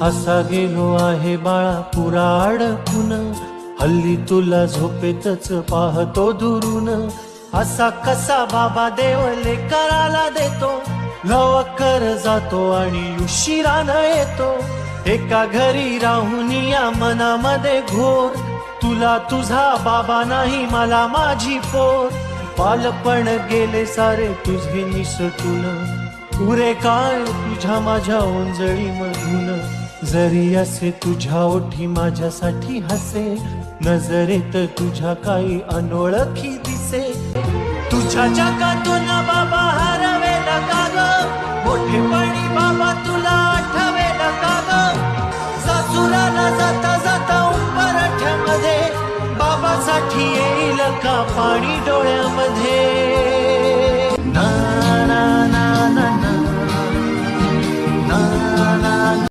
असा गेलो आहे बाळा पुरा अडकून, हल्ली तुला झोपेतच पाहतो दुरून. असा कसा बाबा देव लेकराला देतो, लवकर जातो आणि उशिरानं येतो. एका घरी राहून या मनामध्ये घोर, तुला तुझा बाबा नाही मला माझी पोर. बालपण गेले सारे तुझे निसटून, पुरे काय तुझ्या माझ्या ओंजळी मधून. जरी असे तुझ्या ओठी माझ्यासाठी हसे, नजरेत तुझ्या काही अनोळखी दिसे. तुझ्या जगातून बाबा हरवेला का ग, मोठेपणी बाबा तुला आठवेला का ग. सासुराला जाता जाता उंबरठ्यामध्ये, बाबासाठी येईल का पाणी डोळ्यामध्ये.